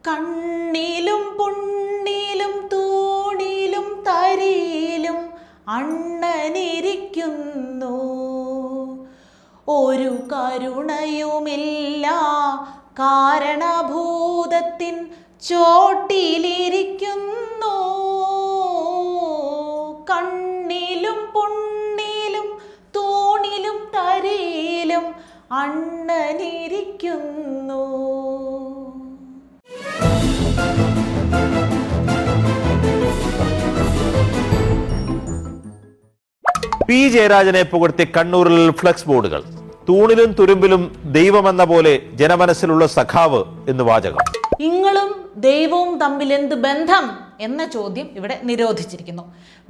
കണ്ണിലും പുണ്ണിലും തൂണിലും തരിയിലും അണ്ണനിരിക്കുന്നു, ഒരു കരുണയുമില്ല കാരണഭൂതത്തിൻ ചോട്ടിലിരിക്കുന്നു. കണ്ണിലും പുണ്ണിലും തൂണിലും തരിയിലും അണ്ണനിരിക്കുന്നു. പി ജയരാജനെ പുകഴ്ത്തി കണ്ണൂരിൽ ഫ്ലക്സ് ബോർഡുകൾ. തൂണിലും തുരുമ്പിലും ദൈവമെന്ന പോലെ ജനമനസ്സിലുള്ള സഖാവ് എന്ന് വാചകം. ഇങ്ങളും ദൈവവും തമ്മിൽ എന്ത് ബന്ധം എന്ന ചോദ്യം ഇവിടെ നിരോധിച്ചിരിക്കുന്നു.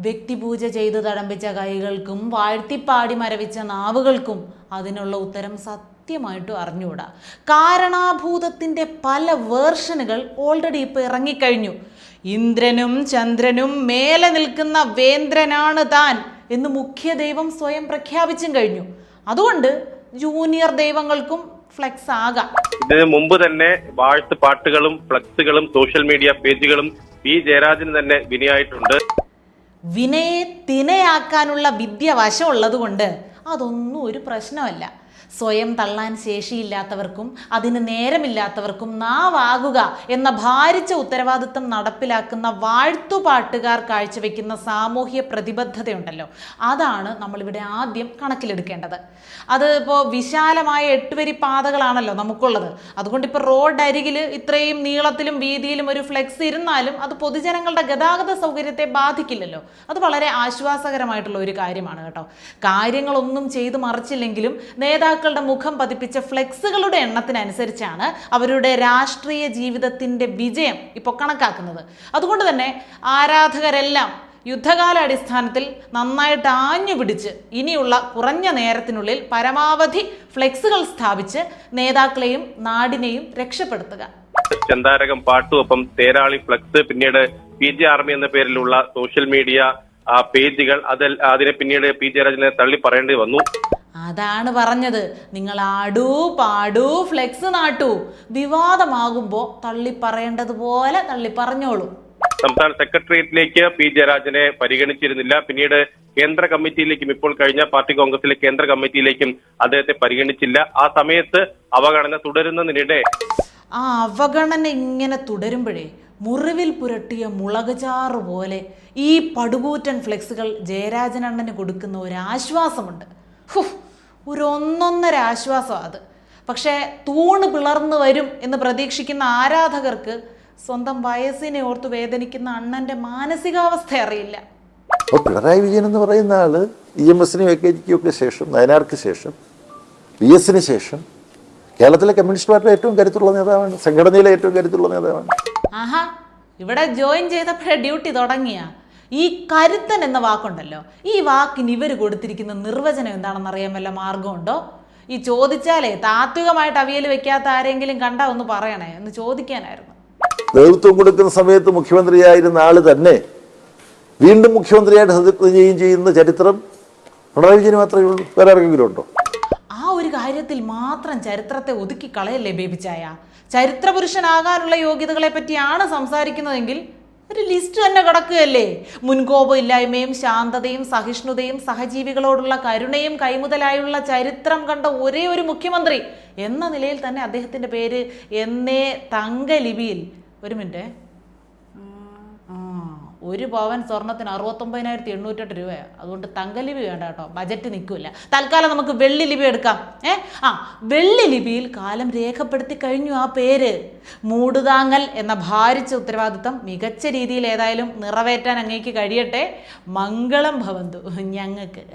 വ്യക്തിപൂജ ചെയ്ത് തടമ്പിച്ച കൈകൾക്കും വാഴ്ത്തിപ്പാടി മരവിച്ച നാവുകൾക്കും അതിനുള്ള ഉത്തരം സത്യമായിട്ടും അറിഞ്ഞുകൂടാ. കാരണാഭൂതത്തിൻ്റെ പല വേർഷനുകൾ ഓൾറെഡി ഇപ്പോൾ ഇറങ്ങിക്കഴിഞ്ഞു. ഇന്ദ്രനും ചന്ദ്രനും മേലെ നിൽക്കുന്ന വേന്ദ്രനാണ് താൻ എന്ന് മുഖ്യ ദൈവം സ്വയം പ്രഖ്യാപിച്ചും കഴിഞ്ഞു. അതുകൊണ്ട് ജൂനിയർ ദൈവങ്ങൾക്കും ഫ്ലെക്സ് ആകാം. ഇതിനു മുമ്പ് തന്നെ വാഴ്ത്ത് പാട്ടുകളും ഫ്ലെക്സുകളും സോഷ്യൽ മീഡിയ പേജുകളും പി ജയരാജന് തന്നെ വിനയായിട്ടുണ്ട്. വിനയെ തിനയാക്കാനുള്ള വിദ്യ വശമുള്ളത് കൊണ്ട് അതൊന്നും ഒരു പ്രശ്നമല്ല. സ്വയം തള്ളാൻ ശേഷിയില്ലാത്തവർക്കും അതിന് നേരമില്ലാത്തവർക്കും നാവാകുക എന്ന ഭാരിച്ച ഉത്തരവാദിത്വം നടപ്പിലാക്കുന്ന വാഴ്ത്തുപാട്ടുകാർ കാഴ്ചവെക്കുന്ന സാമൂഹ്യ പ്രതിബദ്ധതയുണ്ടല്ലോ, അതാണ് നമ്മളിവിടെ ആദ്യം കണക്കിലെടുക്കേണ്ടത്. അത് ഇപ്പോൾ വിശാലമായ 8 വരി പാതകളാണല്ലോ നമുക്കുള്ളത്. അതുകൊണ്ട് ഇപ്പോൾ റോഡ് അരികിൽ ഇത്രയും നീളത്തിലും വീതിയിലും ഒരു ഫ്ലെക്സ് ഇരുന്നാലും അത് പൊതുജനങ്ങളുടെ ഗതാഗത സൗകര്യത്തെ ബാധിക്കില്ലല്ലോ. അത് വളരെ ആശ്വാസകരമായിട്ടുള്ള ഒരു കാര്യമാണ് കേട്ടോ. കാര്യങ്ങളൊന്നും ചെയ്തു മറിച്ചില്ലെങ്കിലും നേതാക്കളുടെ മുഖം പതിപ്പിച്ച ഫ്ലെക്സുകളുടെ എണ്ണത്തിനനുസരിച്ചാണ് അവരുടെ രാഷ്ട്രീയ ജീവിതത്തിന്റെ വിജയം ഇപ്പോൾ കണക്കാക്കുന്നത്. അതുകൊണ്ട് തന്നെ ആരാധകരെല്ലാം യുദ്ധകാലാടിസ്ഥാനത്തിൽ നന്നായിട്ട് ആഞ്ഞു പിടിച്ച് ഇനിയുള്ള കുറഞ്ഞ നേരത്തിനുള്ളിൽ പരമാവധി ഫ്ലെക്സുകൾ സ്ഥാപിച്ച് നേതാക്കളെയും നാടിനെയും രക്ഷപ്പെടുത്തുക. ചന്താരകം പാട്ടുമൊപ്പം തേരാളി ഫ്ലെക്സ്, പിന്നീട് PG ആർമി എന്ന പേരിലുള്ള സോഷ്യൽ മീഡിയ പേജുകൾ, അതിനെ പിന്നീട് പി ജയരാജനെ തള്ളി പറയേണ്ടി വന്നു. അതാണ് പറഞ്ഞത്, നിങ്ങൾ ആടൂ പാടൂ ഫ്ലെക്സ് നാട്ടൂ, വിവാദമാകുമ്പോൾ തള്ളി പറയേണ്ടതുപോലെ തള്ളി പറഞ്ഞോളൂ. സംസ്ഥാന സെക്രട്ടേറിയറ്റിലേക്ക് പി ജയരാജനെ പരിഗണിച്ചിരുന്നില്ല. പിന്നീട് കേന്ദ്ര കമ്മിറ്റിയിലേക്കും, ഇപ്പോൾ കഴിഞ്ഞ പാർട്ടി കോൺഗ്രസിലെ കേന്ദ്ര കമ്മിറ്റിയിലേക്കും അദ്ദേഹത്തെ പരിഗണിച്ചില്ല. ആ സമയത്ത് അവഗണന തുടരുന്നതിനിടെ ആ അവഗണന ഇങ്ങനെ തുടരുമ്പോഴേ മുറിവിൽ പുരട്ടിയ മുളകുചാറ് പോലെ ഈ പടുകൂറ്റൻ ഫ്ലെക്സുകൾ ജയരാജൻ അണ്ണന് കൊടുക്കുന്ന ഒരു ആശ്വാസമുണ്ട്. ഒരു ഒന്നൊന്നര ആശ്വാസം അത്. പക്ഷേ തൂണ് പിളർന്നു വരും എന്ന് പ്രതീക്ഷിക്കുന്ന ആരാധകർക്ക് സ്വന്തം വയസ്സിനെ ഓർത്ത് വേദനിക്കുന്ന അണ്ണന്റെ മാനസികാവസ്ഥ അറിയില്ല. അപ്പോൾ പിണറായി വിജയൻ എന്ന് പറയുന്ന ആള് EMS-നും AKG-ക്കും ശേഷം, നയനാർക്ക് ശേഷം, VS-ന് ശേഷം കേരളത്തിലെ കമ്മ്യൂണിസ്റ്റ് പാർട്ടിയിലെ ഏറ്റവും കരുത്തുള്ള നേതാവാണ്, സംഘടനയിലെ ഏറ്റവും കരുത്തുള്ള നേതാവാണ്. ആഹാ, ഇവിടെ ജോയിൻ ചെയ്തപ്പോഴേ ഡ്യൂട്ടി തുടങ്ങിയ ഈ കരുത്തൻ എന്ന വാക്കുണ്ടല്ലോ, ഈ വാക്കിന് ഇവർ കൊടുത്തിരിക്കുന്ന നിർവചനം എന്താണെന്ന് അറിയാൻ വല്ല മാർഗമുണ്ടോ? ഈ ചോദിച്ചാലേ താത്വികമായിട്ട് അവിയൽ വെക്കാത്ത ആരെങ്കിലും കണ്ടാ ഒന്ന് പറയണേ എന്ന് ചോദിക്കാനായിരുന്നു. നേതൃത്വം കൊടുക്കുന്ന സമയത്ത് മുഖ്യമന്ത്രിയായിരുന്ന ആള് തന്നെ വീണ്ടും മുഖ്യമന്ത്രിയായിട്ട് സത്യപ്രതിജ്ഞ ചെയ്യുന്ന ചരിത്രം പിണറായി വിജയന് മാത്രമേ ഉള്ളൂ. വേറെ ആർക്കെങ്കിലും ഉണ്ടോ? ആ ഒരു കാര്യത്തിൽ മാത്രം ചരിത്രത്തെ ഒതുക്കി കളയല്ലേ ബേബിച്ചായ. ചരിത്ര പുരുഷനാകാനുള്ള യോഗ്യതകളെ പറ്റിയാണ് സംസാരിക്കുന്നതെങ്കിൽ ഒരു ലിസ്റ്റ് തന്നെ കിടക്കുകയല്ലേ. മുൻകോപമില്ലായ്മയും ശാന്തതയും സഹിഷ്ണുതയും സഹജീവികളോടുള്ള കരുണയും കൈമുതലായുള്ള ചരിത്രം കണ്ട ഒരേ ഒരു മുഖ്യമന്ത്രി എന്ന നിലയിൽ തന്നെ അദ്ദേഹത്തിൻ്റെ പേര് എന്നേ തങ്കലിപിയിൽ, ഒരു മിനിറ്റ്, 1 പവൻ സ്വർണത്തിന് 69,808 രൂപയാണ്. അതുകൊണ്ട് തങ്കലിപി വേണ്ട കേട്ടോ, ബജറ്റ് നിൽക്കില്ല. തൽക്കാലം നമുക്ക് വെള്ളി ലിപി എടുക്കാം. വെള്ളി ലിപിയിൽ കാലം രേഖപ്പെടുത്തി കഴിഞ്ഞു ആ പേര്. മൂടുതാങ്ങൽ എന്ന ഭാരിച്ച ഉത്തരവാദിത്തം മികച്ച രീതിയിൽ ഏതായാലും നിറവേറ്റാൻ അങ്ങേക്ക് കഴിയട്ടെ. മംഗളം ഭവന്തു ഞങ്ങൾക്ക്.